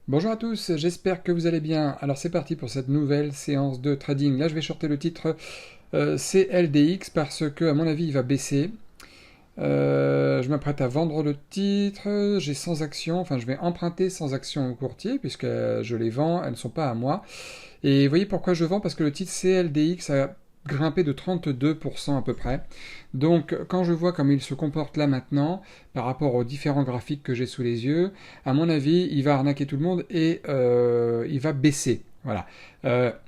Bonjour à tous, j'espère que vous allez bien. Alors c'est parti pour cette nouvelle séance de trading. Là je vais shorter le titre CLDX parce que à mon avis il va baisser. Je m'apprête à vendre le titre, j'ai 100 actions, enfin je vais emprunter 100 actions au courtier puisque je les vends, elles ne sont pas à moi. Et vous voyez pourquoi je vends? Parce que le titre CLDX a grimpé de 32% à peu près. Donc quand je vois comme il se comporte là maintenant, par rapport aux différents graphiques que j'ai sous les yeux, à mon avis, il va arnaquer tout le monde et il va baisser. Voilà.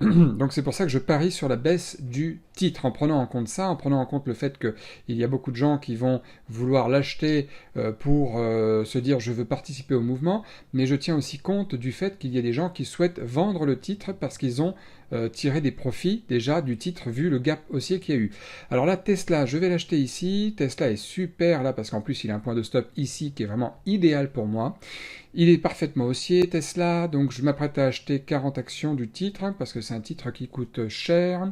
Donc c'est pour ça que je parie sur la baisse du titre, en prenant en compte ça, en prenant en compte le fait qu'il y a beaucoup de gens qui vont vouloir l'acheter pour se dire je veux participer au mouvement, mais je tiens aussi compte du fait qu'il y a des gens qui souhaitent vendre le titre parce qu'ils ont tiré des profits déjà du titre vu le gap haussier qu'il y a eu. Alors là, Tesla, je vais l'acheter ici. Tesla est super là parce qu'en plus il a un point de stop ici qui est vraiment idéal pour moi. Il est parfaitement haussier, Tesla, donc je m'apprête à acheter 40 actions du titre hein, parce que c'est un titre qui coûte cher.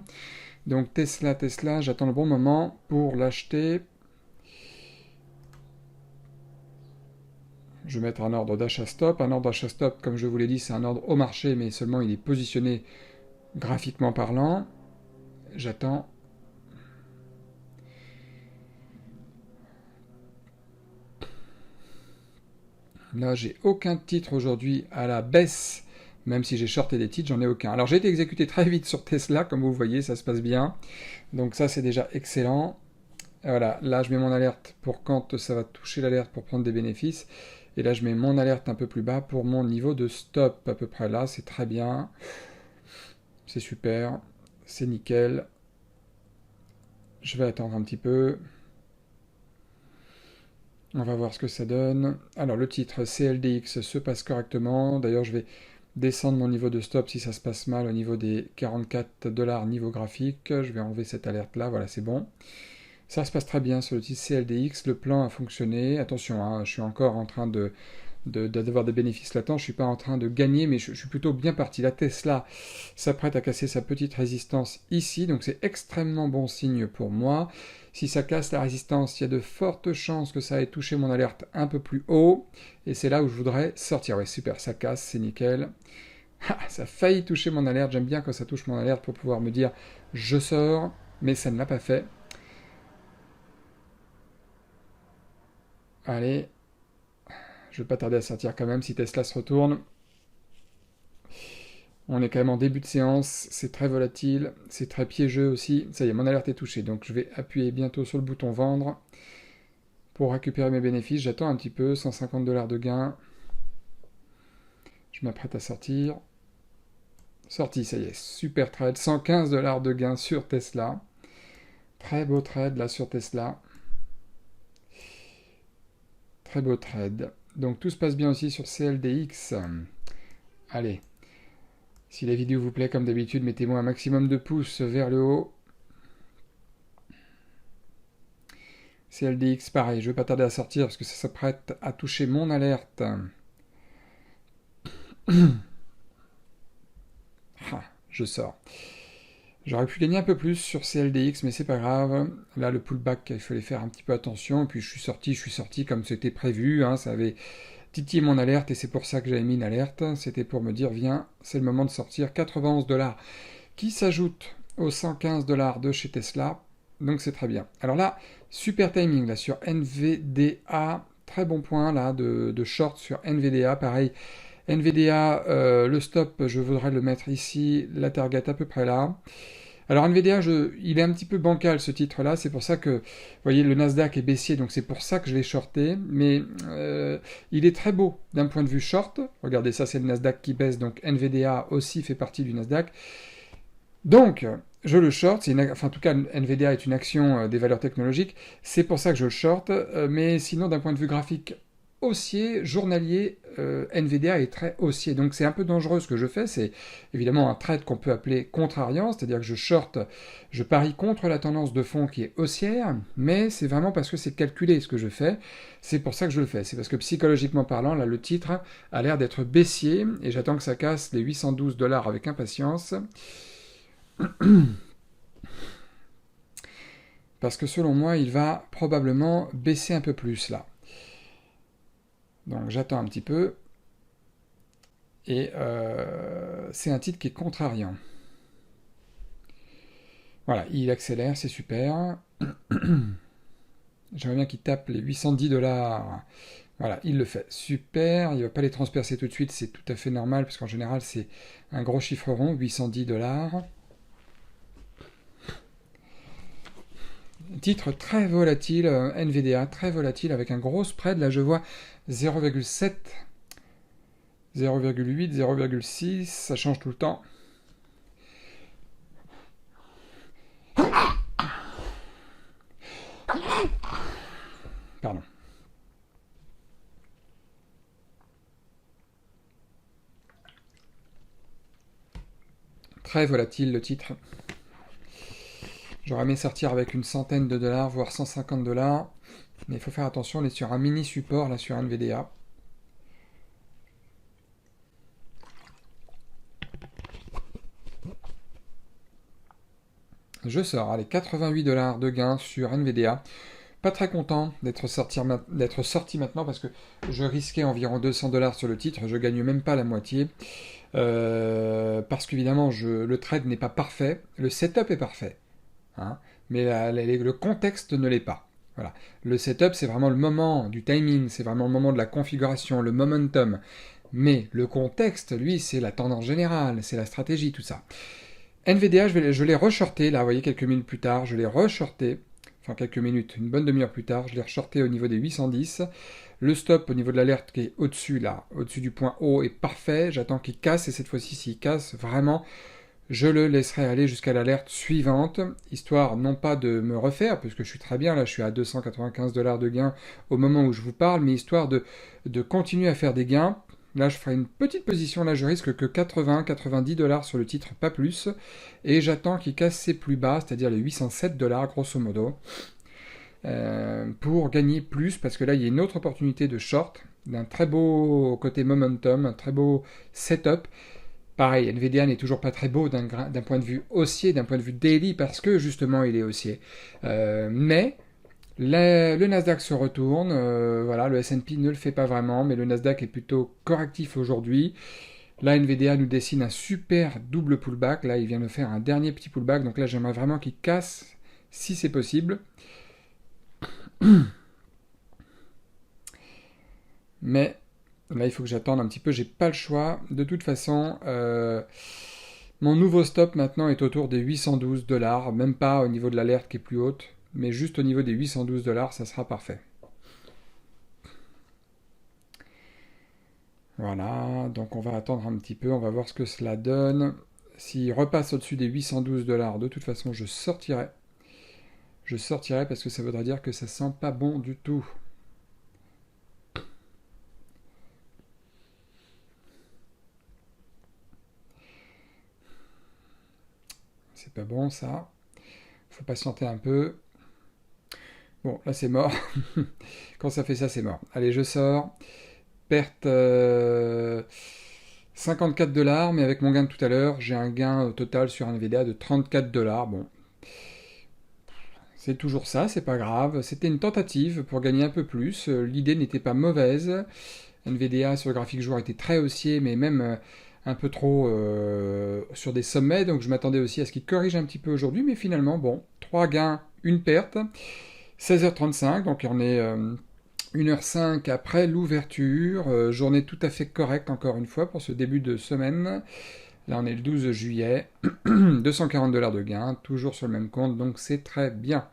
Donc Tesla, j'attends le bon moment pour l'acheter. Je vais mettre un ordre d'achat stop. Un ordre d'achat stop, comme je vous l'ai dit, c'est un ordre au marché, mais seulement il est positionné graphiquement parlant. J'attends. Là, j'ai aucun titre aujourd'hui à la baisse, même si j'ai shorté des titres, j'en ai aucun. Alors j'ai été exécuté très vite sur Tesla, comme vous voyez, ça se passe bien. Donc ça, c'est déjà excellent. Et voilà, là, je mets mon alerte pour quand ça va toucher l'alerte pour prendre des bénéfices. Et là, je mets mon alerte un peu plus bas pour mon niveau de stop, à peu près là, c'est très bien. C'est super, c'est nickel. Je vais attendre un petit peu. On va voir ce que ça donne. Alors le titre CLDX se passe correctement. D'ailleurs je vais descendre mon niveau de stop si ça se passe mal au niveau des 44 dollars niveau graphique. Je vais enlever cette alerte là, voilà c'est bon. Ça se passe très bien sur le titre CLDX, le plan a fonctionné. Attention, hein, je suis encore en train d'avoir des bénéfices latents. Je ne suis pas en train de gagner, mais je suis plutôt bien parti. La Tesla s'apprête à casser sa petite résistance ici, donc c'est extrêmement bon signe pour moi. Si ça casse la résistance, il y a de fortes chances que ça ait touché mon alerte un peu plus haut, et c'est là où je voudrais sortir. Ouais, super, ça casse, c'est nickel. Ah, ça a failli toucher mon alerte, j'aime bien quand ça touche mon alerte pour pouvoir me dire je sors, mais ça ne l'a pas fait. Allez, je vais pas tarder à sortir quand même si Tesla se retourne. On est quand même en début de séance, c'est très volatile, c'est très piégeux aussi. Ça y est, mon alerte est touchée, donc je vais appuyer bientôt sur le bouton vendre pour récupérer mes bénéfices. J'attends un petit peu, 150 dollars de gain. Je m'apprête à sortir. Sorti, ça y est, super trade, 115 dollars de gain sur Tesla. Très beau trade là sur Tesla. Très beau trade. Donc tout se passe bien aussi sur CLDX. Allez, si la vidéo vous plaît, comme d'habitude, mettez-moi un maximum de pouces vers le haut. CLDX, pareil, je ne vais pas tarder à sortir parce que ça s'apprête à toucher mon alerte. Ah, je sors. J'aurais pu gagner un peu plus sur CLDX, mais c'est pas grave. Là, le pullback, il fallait faire un petit peu attention. Et puis je suis sorti comme c'était prévu. Hein, ça avait titillé mon alerte et c'est pour ça que j'avais mis une alerte. C'était pour me dire, viens, c'est le moment de sortir. 91 dollars qui s'ajoute aux 115 dollars de chez Tesla. Donc c'est très bien. Alors là, super timing là sur NVDA. Très bon point là de short sur NVDA. Pareil, NVDA, le stop, je voudrais le mettre ici. La target à peu près là. Alors NVDA, il est un petit peu bancal ce titre-là, c'est pour ça que, vous voyez, le Nasdaq est baissier, donc c'est pour ça que je l'ai shorté, mais il est très beau d'un point de vue short. Regardez, ça c'est le Nasdaq qui baisse, donc NVDA aussi fait partie du Nasdaq. Donc, je le short, enfin en tout cas NVDA est une action des valeurs technologiques, c'est pour ça que je le short, mais sinon d'un point de vue graphique haussier, journalier, NVDA est très haussier. Donc c'est un peu dangereux ce que je fais, c'est évidemment un trade qu'on peut appeler contrariant, c'est-à-dire que je short, je parie contre la tendance de fond qui est haussière, mais c'est vraiment parce que c'est calculé ce que je fais, c'est pour ça que je le fais. C'est parce que psychologiquement parlant, là le titre a l'air d'être baissier, et j'attends que ça casse les 812 dollars avec impatience. Parce que selon moi, il va probablement baisser un peu plus là. Donc j'attends un petit peu. Et c'est un titre qui est contrariant. Voilà, il accélère, c'est super. J'aimerais bien qu'il tape les 810 $. Voilà, il le fait. Super, il ne va pas les transpercer tout de suite, c'est tout à fait normal, parce qu'en général, c'est un gros chiffre rond, 810 $. Titre très volatile, NVDA, très volatile, avec un gros spread. Là, je vois 0,7, 0,8, 0,6, ça change tout le temps. Pardon. Très volatile le titre. J'aurais aimé sortir avec une centaine de dollars, voire 150 $. Mais il faut faire attention, on est sur un mini support, là, sur NVDA. Je sors, allez, 88 $ de gain sur NVDA. Pas très content d'être sorti maintenant parce que je risquais environ 200 $ sur le titre, je gagne même pas la moitié. Parce qu'évidemment, le trade n'est pas parfait, le setup est parfait, hein, mais le contexte ne l'est pas. Voilà. Le setup, c'est vraiment le moment du timing, c'est vraiment le moment de la configuration, le momentum. Mais le contexte, lui, c'est la tendance générale, c'est la stratégie, tout ça. NVDA, je l'ai reshorté, là, vous voyez, quelques minutes plus tard, je l'ai reshorté, enfin quelques minutes, une bonne demi-heure plus tard, je l'ai reshorté au niveau des 810. Le stop au niveau de l'alerte qui est au-dessus, là, au-dessus du point haut, est parfait, j'attends qu'il casse, et cette fois-ci, s'il casse, vraiment, je le laisserai aller jusqu'à l'alerte suivante, histoire non pas de me refaire, puisque je suis très bien, là, je suis à 295 $ de gain au moment où je vous parle, mais histoire de continuer à faire des gains. Là, je ferai une petite position. Là, je risque que 80-90 $ sur le titre, pas plus. Et j'attends qu'il casse ses plus bas, c'est-à-dire les 807 $, grosso modo, pour gagner plus, parce que là, il y a une autre opportunité de short, d'un très beau côté momentum, un très beau setup. Pareil, NVIDIA n'est toujours pas très beau d'un point de vue haussier, d'un point de vue daily, parce que justement, il est haussier. Mais le Nasdaq se retourne, voilà, le S&P ne le fait pas vraiment, mais le Nasdaq est plutôt correctif aujourd'hui. Là, NVIDIA nous dessine un super double pullback. Là, il vient de faire un dernier petit pullback, donc là, j'aimerais vraiment qu'il casse, si c'est possible. Mais là, il faut que j'attende un petit peu, j'ai pas le choix. De toute façon, mon nouveau stop maintenant est autour des 812 $, même pas au niveau de l'alerte qui est plus haute, mais juste au niveau des 812 $, ça sera parfait. Voilà, donc on va attendre un petit peu, on va voir ce que cela donne. S'il repasse au-dessus des 812 $, de toute façon, je sortirai. Je sortirai parce que ça voudrait dire que ça sent pas bon du tout. C'est pas bon ça. Faut patienter un peu. Bon, là c'est mort. Quand ça fait ça, c'est mort. Allez, je sors. Perte 54 $, mais avec mon gain de tout à l'heure, j'ai un gain total sur NVIDIA de 34 $. Bon, c'est toujours ça, c'est pas grave. C'était une tentative pour gagner un peu plus. L'idée n'était pas mauvaise. NVIDIA sur le graphique jour était très haussier, mais même un peu trop sur des sommets. Donc je m'attendais aussi à ce qu'il corrige un petit peu aujourd'hui. Mais finalement, bon, 3 gains, une perte. 16h35, donc on est 1h05 après l'ouverture. Journée tout à fait correcte, encore une fois, pour ce début de semaine. Là, on est le 12 juillet. 240 $ de gain, toujours sur le même compte, donc c'est très bien.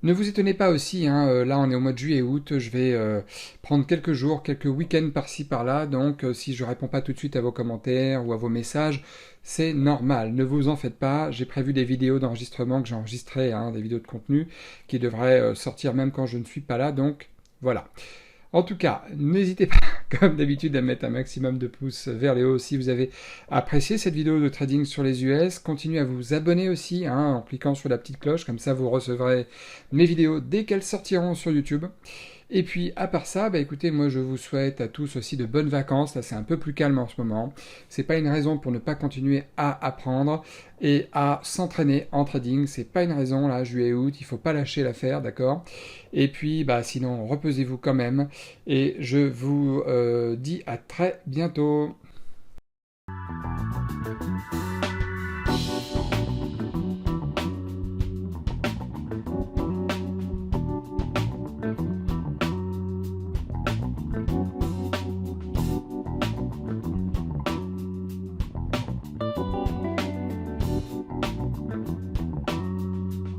Ne vous étonnez pas aussi, hein, là on est au mois de juillet-août, je vais prendre quelques jours, quelques week-ends par-ci par-là, donc si je ne réponds pas tout de suite à vos commentaires ou à vos messages, c'est normal, ne vous en faites pas, j'ai prévu des vidéos d'enregistrement que j'ai enregistrées, hein, des vidéos de contenu, qui devraient sortir même quand je ne suis pas là, donc voilà. En tout cas, n'hésitez pas, comme d'habitude, à mettre un maximum de pouces vers le haut si vous avez apprécié cette vidéo de trading sur les US. Continuez à vous abonner aussi, hein, en cliquant sur la petite cloche, comme ça vous recevrez mes vidéos dès qu'elles sortiront sur YouTube. Et puis, à part ça, bah écoutez, moi je vous souhaite à tous aussi de bonnes vacances. Là, c'est un peu plus calme en ce moment. C'est pas une raison pour ne pas continuer à apprendre et à s'entraîner en trading. C'est pas une raison, là, juillet-août, il faut pas lâcher l'affaire, d'accord? Et puis, bah sinon, reposez-vous quand même. Et je vous dis à très bientôt.